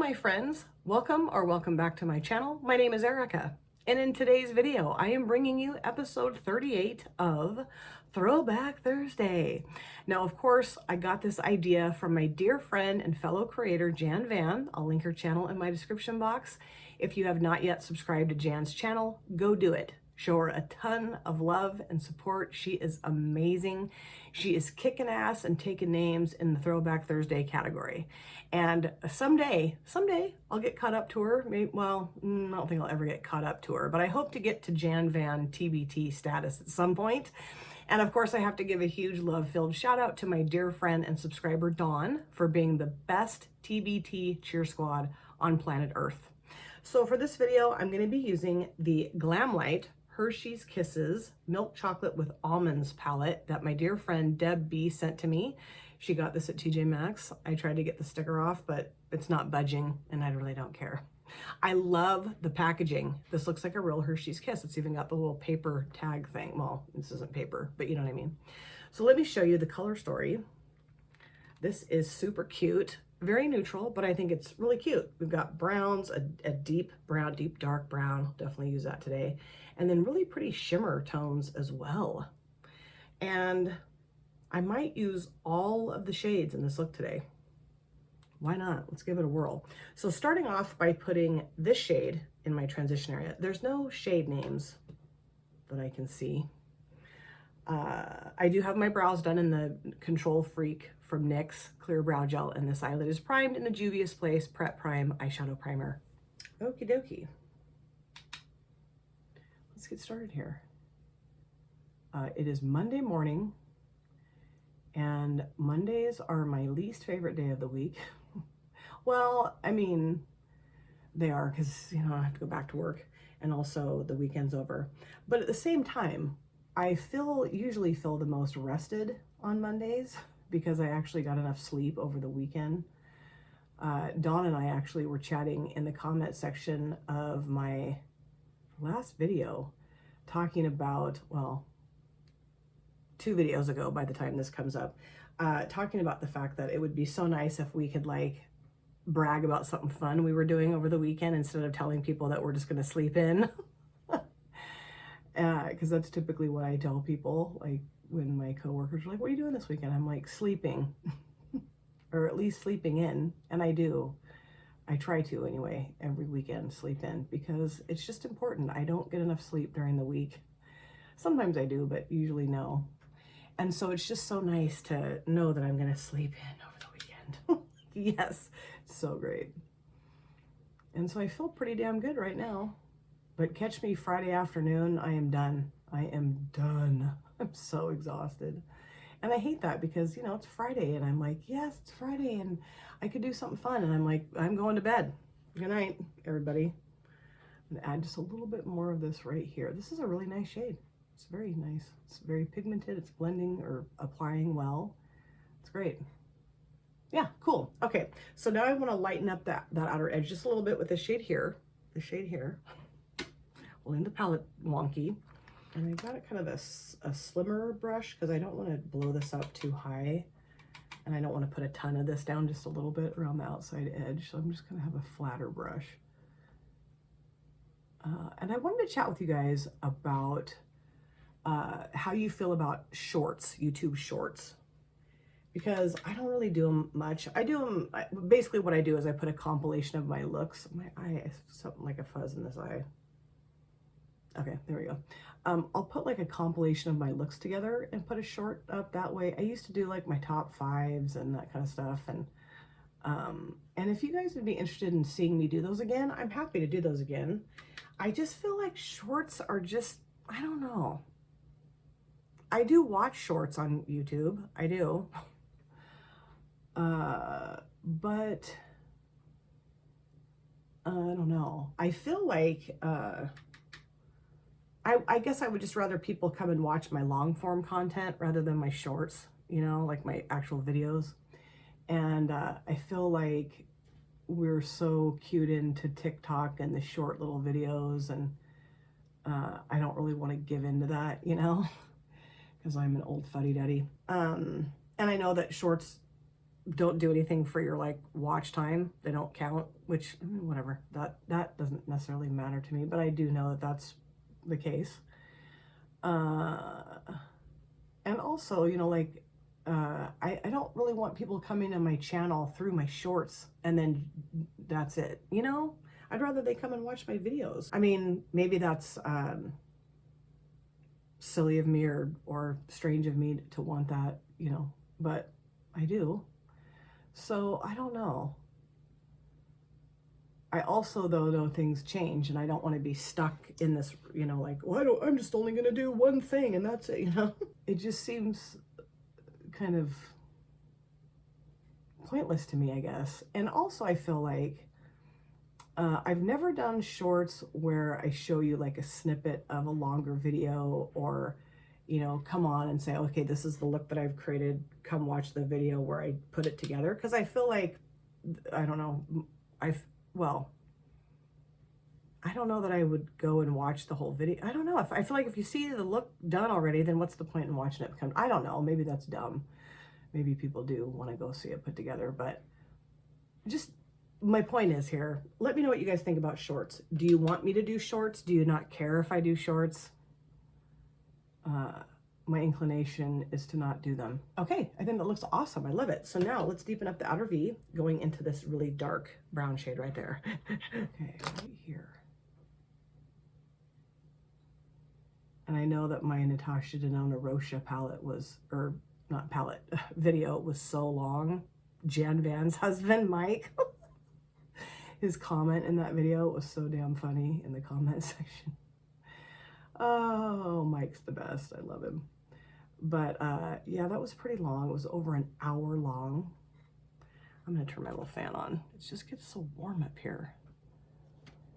my friends, welcome back to my channel. My name is Erica, and in today's video I am bringing you episode 38 of Throwback Thursday. Now of course I got this idea from my dear friend and fellow creator Jan Van. I'll link her channel in my description box. If you have not yet subscribed to Jan's channel, go do it. Show her a ton of love and support. She is amazing. She is kicking ass and taking names in the Throwback Thursday category. And someday I'll get caught up to her. Maybe, well, I don't think I'll ever get caught up to her, but I hope to get to Jan Van TBT status at some point. And of course I have to give a huge love-filled shout out to my dear friend and subscriber Dawn for being the best TBT cheer squad on planet Earth. So for this video, I'm going to be using the Glamlite Hershey's Kisses Milk Chocolate with Almonds palette that my dear friend Deb B sent to me. She got this at TJ Maxx. I tried to get the sticker off, but it's not budging and I really don't care. I love the packaging. This looks like a real Hershey's Kiss. It's even got the little paper tag thing. Well, this isn't paper, but you know what I mean. So let me show you the color story. This is super cute. Very neutral, but I think it's really cute. We've got browns, a deep brown, deep dark brown. Definitely use that today. And then really pretty shimmer tones as well. And I might use all of the shades in this look today. Why not? Let's give it a whirl. So starting off by putting this shade in my transition area. There's no shade names that I can see. I do have my brows done in the Control Freak from NYX Clear Brow Gel, and this eyelid is primed in the Juvia's Place Prep Prime Eyeshadow Primer. Okie dokie. Let's get started here. It is Monday morning, and Mondays are my least favorite day of the week. Well, I mean, they are because, you know, I have to go back to work, and also the weekend's over. But at the same time, I usually feel the most rested on Mondays because I actually got enough sleep over the weekend. Dawn and I actually were chatting in the comment section of my last video talking about, well, 2 videos ago by the time this comes up, talking about the fact that it would be so nice if we could like brag about something fun we were doing over the weekend instead of telling people that we're just going to sleep in. Because that's typically what I tell people, like when my coworkers are like, what are you doing this weekend? I'm like, sleeping, or at least sleeping in. And I do. I try to anyway, every weekend sleep in because it's just important. I don't get enough sleep during the week. Sometimes I do, but usually no. And so it's just so nice to know that I'm going to sleep in over the weekend. Yes, it's so great. And so I feel pretty damn good right now. But catch me Friday afternoon, I am done. I am done. I'm so exhausted. And I hate that because, you know, it's Friday and I'm like, yes, it's Friday and I could do something fun. And I'm like, I'm going to bed. Good night, everybody. I'm gonna add just a little bit more of this right here. This is a really nice shade. It's very nice. It's very pigmented. It's blending or applying well. It's great. Yeah, cool. Okay, so now I want to lighten up that outer edge just a little bit with this shade here. The shade here. We'll leave the palette wonky. And I've got kind of a slimmer brush because I don't want to blow this up too high. And I don't want to put a ton of this down, just a little bit around the outside edge. So I'm just going to have a flatter brush. And I wanted to chat with you guys about how you feel about shorts, YouTube shorts. Because I don't really do them much. I do them, basically what I do is I put a compilation of my looks. My eye is something like a fuzz in this eye. Okay, there we go. I'll put like a compilation of my looks together and put a short up that way. I used to do like my top 5s and that kind of stuff. And if you guys would be interested in seeing me do those again, I'm happy to do those again. I just feel like shorts are just, I don't know. I do watch shorts on YouTube. I do. But I don't know. I feel like, I guess I would just rather people come and watch my long form content rather than my shorts, you know, like my actual videos. And I feel like we're so cued into TikTok and the short little videos, and I don't really want to give into that, you know, because I'm an old fuddy-duddy. And I know that shorts don't do anything for your like watch time. They don't count, which whatever, that doesn't necessarily matter to me, but I do know that that's the case. And also, you know, like, I don't really want people coming to my channel through my shorts and then that's it, you know? I'd rather they come and watch my videos. I mean, maybe that's silly of me or strange of me to want that, you know, but I do. So I don't know. I also, though, know things change and I don't want to be stuck in this, you know, like, well, I'm just only going to do one thing and that's it, you know? It just seems kind of pointless to me, I guess. And also I feel like I've never done shorts where I show you like a snippet of a longer video or, you know, come on and say, okay, this is the look that I've created. Come watch the video where I put it together. Because I feel like, I don't know, well, I don't know that I would go and watch the whole video. I don't know. I feel like if you see the look done already, then what's the point in watching it? I don't know. Maybe that's dumb. Maybe people do want to go see it put together. But just my point is here, let me know what you guys think about shorts. Do you want me to do shorts? Do you not care if I do shorts? My inclination is to not do them. Okay, I think that looks awesome. I love it. So now let's deepen up the outer V, going into this really dark brown shade right there. Okay, right here. And I know that my Natasha Denona Rocha palette was, or not palette, video was so long. Jan Van's husband, Mike, his comment in that video was so damn funny in the comment section. Oh, Mike's the best. I love him. But yeah, that was pretty long. It was over an hour long. I'm gonna turn my little fan on. It just gets so warm up here.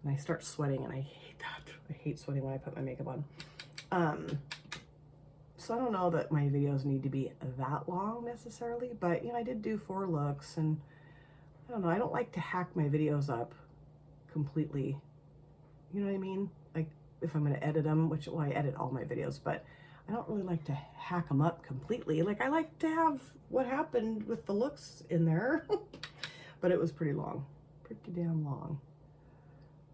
And I start sweating and I hate that. I hate sweating when I put my makeup on. So I don't know that my videos need to be that long necessarily, but you know, I did do 4 looks and I don't know, I don't like to hack my videos up completely. You know what I mean? Like if I'm gonna edit them, which, well, I edit all my videos, but I don't really like to hack them up completely. Like I like to have what happened with the looks in there, but it was pretty long, pretty damn long.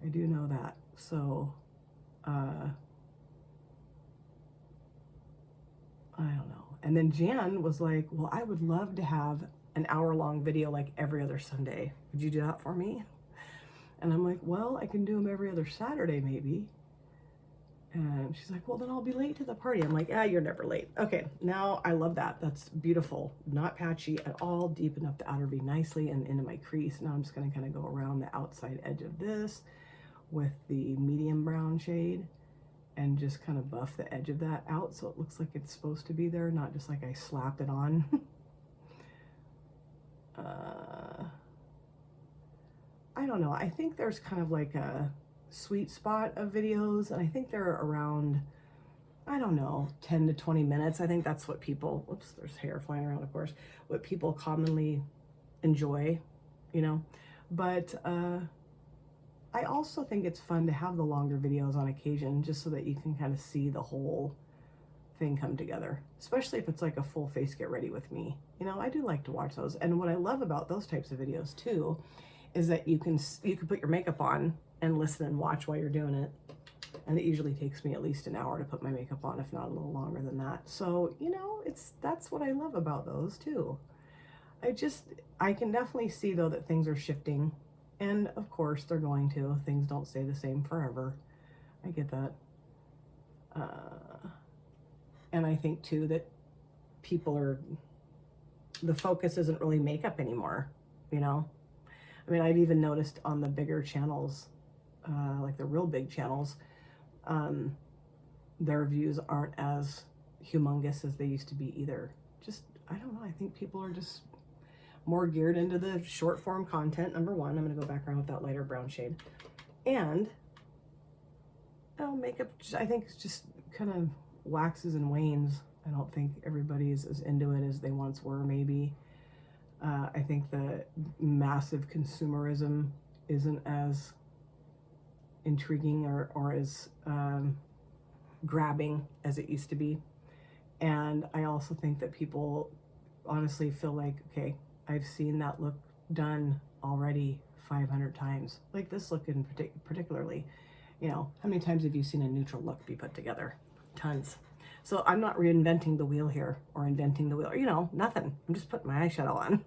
I do know that. So, I don't know. And then Jan was like, well, I would love to have an hour-long video like every other Sunday. Would you do that for me? And I'm like, well, I can do them every other Saturday maybe. And she's like, well, then I'll be late to the party. I'm like, you're never late. Okay, now I love that. That's beautiful. Not patchy at all. Deepen up the outer V nicely and into my crease. Now I'm just going to kind of go around the outside edge of this with the medium brown shade and just kind of buff the edge of that out so it looks like it's supposed to be there, not just like I slapped it on. I don't know. I think there's kind of like a sweet spot of videos, and I think they're around, I don't know, 10 to 20 minutes. I think that's what people, whoops, there's hair flying around, of course, what people commonly enjoy, you know. But I also think it's fun to have the longer videos on occasion, just so that you can kind of see the whole thing come together, especially if it's like a full face get ready with me. You know, I do like to watch those. And what I love about those types of videos too is that you can put your makeup on and listen and watch while you're doing it. And it usually takes me at least an hour to put my makeup on, if not a little longer than that. So, you know, that's what I love about those too. I can definitely see though that things are shifting, and of course they're going to. Things don't stay the same forever. I get that. And I think too that the focus isn't really makeup anymore, you know? I mean, I've even noticed on the bigger channels, like the real big channels, their views aren't as humongous as they used to be either. Just, I don't know, I think people are just more geared into the short form content, number one. I'm gonna go back around with that lighter brown shade. And, makeup, I think it's just kind of waxes and wanes. I don't think everybody's as into it as they once were, maybe. I think the massive consumerism isn't as intriguing or as grabbing as it used to be. And I also think that people honestly feel like, okay, I've seen that look done already 500 times. Like this look in particularly, you know, how many times have you seen a neutral look be put together? Tons. So I'm not reinventing the wheel here or inventing the wheel, you know, nothing. I'm just putting my eyeshadow on.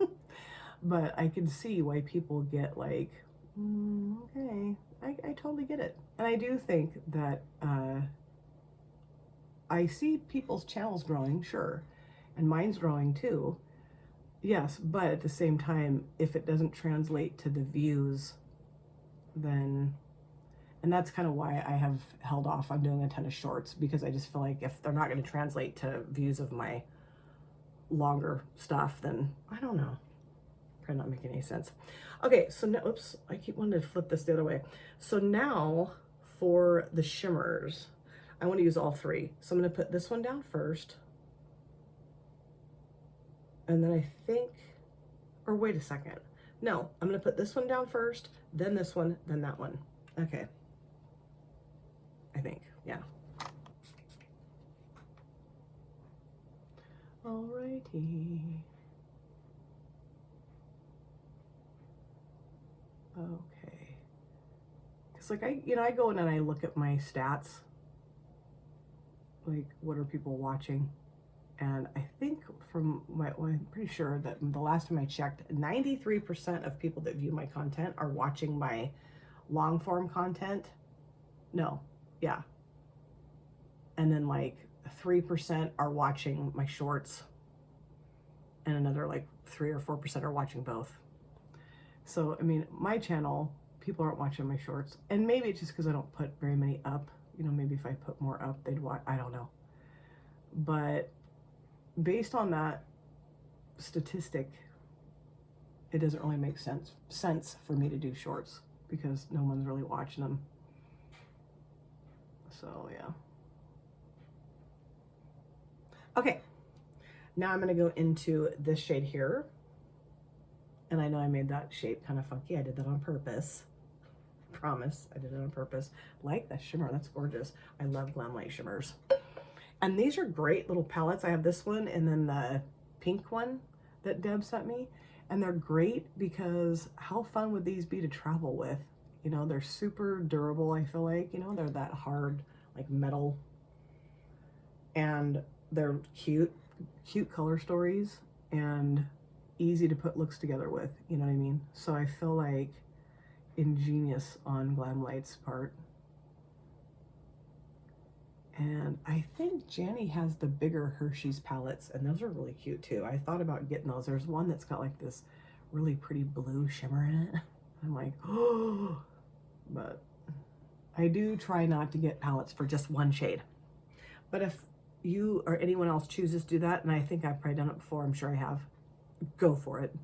But I can see why people get like, okay, I totally get it. And I do think that I see people's channels growing, sure, and mine's growing too. Yes, but at the same time, if it doesn't translate to the views, then, and that's kind of why I have held off on doing a ton of shorts, because I just feel like if they're not going to translate to views of my longer stuff, then I don't know. Probably not making any sense. Okay, so now, oops, I keep wanting to flip this the other way. So now for the shimmers, I want to use all three. So I'm going to put this one down first. And then I think, or wait a second. No, I'm going to put this one down first, then this one, then that one. Okay. I think, yeah. Alrighty. Okay. It's like I go in and I look at my stats. Like, what are people watching? And I think from I'm pretty sure that the last time I checked, 93% of people that view my content are watching my long form content. No, yeah. And then like 3% are watching my shorts, and another like 3 or 4% are watching both. So, I mean, my channel, people aren't watching my shorts, and maybe it's just because I don't put very many up. You know, maybe if I put more up, they'd watch, I don't know. But based on that statistic, it doesn't really make sense for me to do shorts because no one's really watching them. So yeah. Okay, now I'm going to go into this shade here. And I know I made that shape kind of funky. I did that on purpose. Promise, I did it on purpose. Like that shimmer, that's gorgeous. I love Glamlite shimmers. And these are great little palettes. I have this one and then the pink one that Deb sent me. And they're great because how fun would these be to travel with? You know, they're super durable, I feel like. You know, they're that hard, like metal. And they're cute color stories and easy to put looks together with, you know what I mean? So I feel like ingenious on Glamlite's part. And I think Janny has the bigger Hershey's palettes, and those are really cute too. I thought about getting those. There's one that's got like this really pretty blue shimmer in it. I'm like, oh, but I do try not to get palettes for just one shade. But if you or anyone else chooses to do that, and I think I've probably done it before, I'm sure I have, go for it.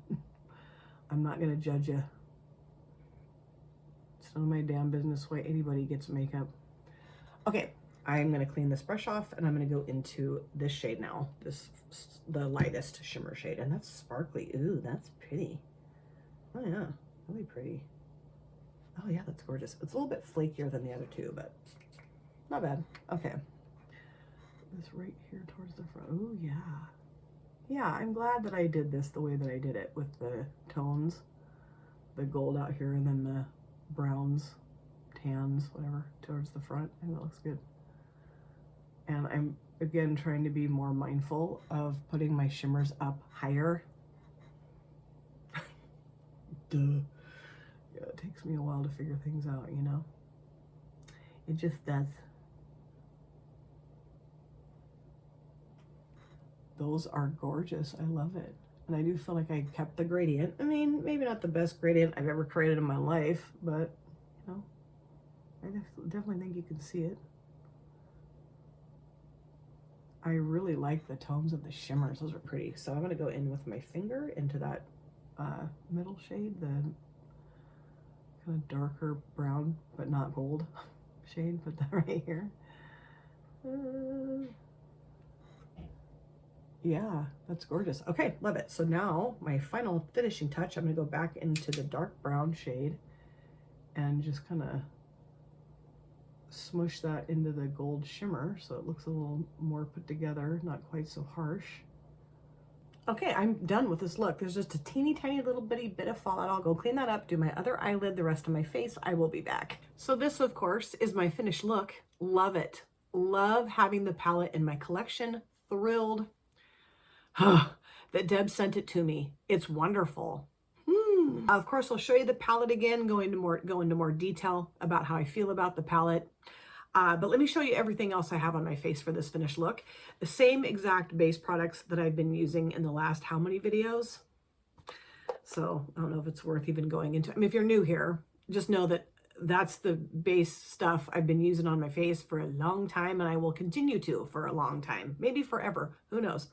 I'm not gonna judge you. It's none of my damn business why anybody gets makeup. Okay. I'm going to clean this brush off and I'm going to go into this shade now. The lightest shimmer shade, and that's sparkly. Ooh, that's pretty. Oh yeah, really pretty. Oh yeah, that's gorgeous. It's a little bit flakier than the other two, but not bad. Okay. This right here towards the front. Oh yeah. Yeah, I'm glad that I did this the way that I did it with the tones. The gold out here and then the browns, tans, whatever, towards the front. I think that looks good. And I'm, again, trying to be more mindful of putting my shimmers up higher. Duh. Yeah, it takes me a while to figure things out, you know? It just does. Those are gorgeous. I love it. And I do feel like I kept the gradient. I mean, maybe not the best gradient I've ever created in my life, but, you know, I definitely think you can see it. I really like the tones of the shimmers. Those are pretty. So I'm going to go in with my finger into that middle shade, the kind of darker brown, but not gold shade. Put that right here. Yeah, that's gorgeous. Okay, love it. So now my final finishing touch, I'm going to go back into the dark brown shade and just kind of smush that into the gold shimmer so it looks a little more put together, not quite so harsh. Okay, I'm done with this look. There's just a teeny tiny little bitty bit of fallout. I'll go clean that up, do my other eyelid, the rest of my face. I will be back. So this, of course, is my finished look. Love it. Love having the palette in my collection. Thrilled that Deb sent it to me. It's wonderful. Of course, I'll show you the palette again, go into more detail about how I feel about the palette. But let me show you everything else I have on my face for this finished look. The same exact base products that I've been using in the last how many videos? So I don't know if it's worth even going into. I mean, if you're new here, just know that that's the base stuff I've been using on my face for a long time, and I will continue to for a long time, maybe forever, who knows.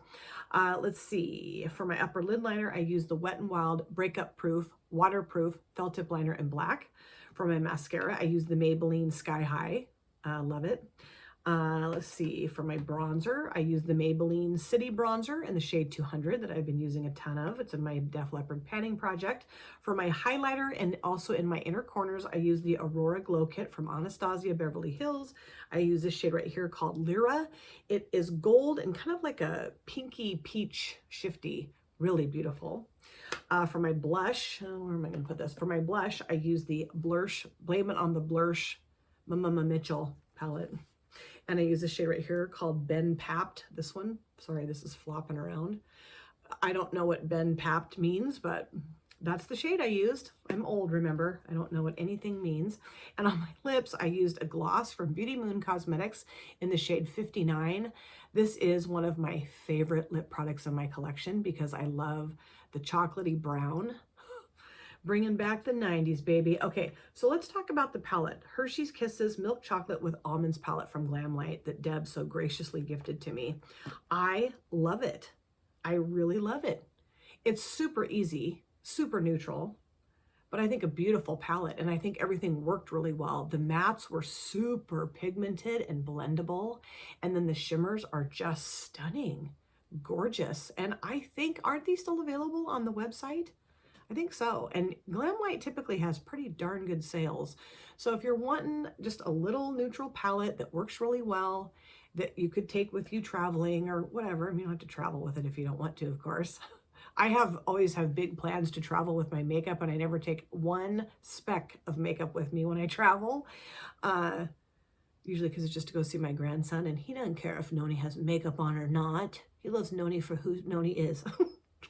Let's see, for my upper lid liner, I use the Wet n Wild Breakup Proof Waterproof Felt Tip Liner in black. For my mascara, I use the Maybelline Sky High. Love it. Let's see, for my bronzer, I use the Maybelline City Bronzer in the shade 200 that I've been using a ton of. It's in my Def Leppard panning project. For my highlighter and also in my inner corners, I use the Aurora Glow Kit from Anastasia Beverly Hills. I use this shade right here called Lyra. It is gold and kind of like a pinky peach shifty, really beautiful. For my blush, where am I going to put this? For my blush, I use the Blursh, Blame It on the Blursh Mama Mitchell palette. And I use this shade right here called Ben Papped. This one, sorry, this is flopping around. I don't know what Ben Papped means, but that's the shade I used. I'm old, remember? I don't know what anything means. And on my lips, I used a gloss from Beauty Moon Cosmetics in the shade 59. This is one of my favorite lip products in my collection because I love the chocolatey brown. Bringing back the 90s, baby. Okay, so let's talk about the palette. Hershey's Kisses Milk Chocolate with Almonds palette from Glamlite that Deb so graciously gifted to me. I love it. I really love it. It's super easy, super neutral, but I think a beautiful palette, and I think everything worked really well. The mattes were super pigmented and blendable, and then the shimmers are just stunning, gorgeous. And I think, aren't these still available on the website? I think so. And Glamlite typically has pretty darn good sales. So if you're wanting just a little neutral palette that works really well, that you could take with you traveling or whatever, I mean, you don't have to travel with it if you don't want to, of course. I always have big plans to travel with my makeup, and I never take one speck of makeup with me when I travel. Usually because it's just to go see my grandson, and he doesn't care if Nonny has makeup on or not. He loves Nonny for who Nonny is.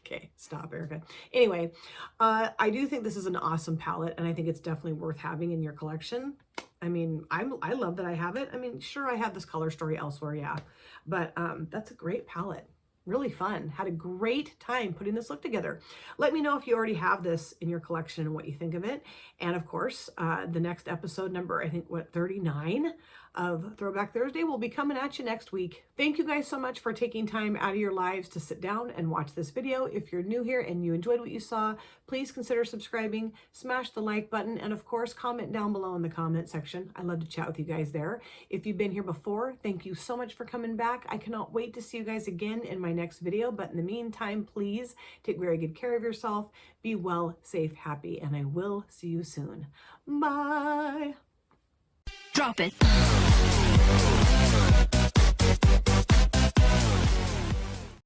Okay, stop, Erica. Anyway, I do think this is an awesome palette, and I think it's definitely worth having in your collection. I mean, I love that I have it. I mean, sure, I have this color story elsewhere, yeah, but that's a great palette. Really fun. Had a great time putting this look together. Let me know if you already have this in your collection and what you think of it. And of course, the next episode number, I think, 39 of Throwback Thursday will be coming at you next week. Thank you guys so much for taking time out of your lives to sit down and watch this video. If you're new here and you enjoyed what you saw, please consider subscribing, smash the like button, and of course, comment down below in the comment section. I love to chat with you guys there. If you've been here before, thank you so much for coming back. I cannot wait to see you guys again in my next video, but in the meantime, please take very good care of yourself. Be well, safe, happy, and I will see you soon. Bye. Drop it.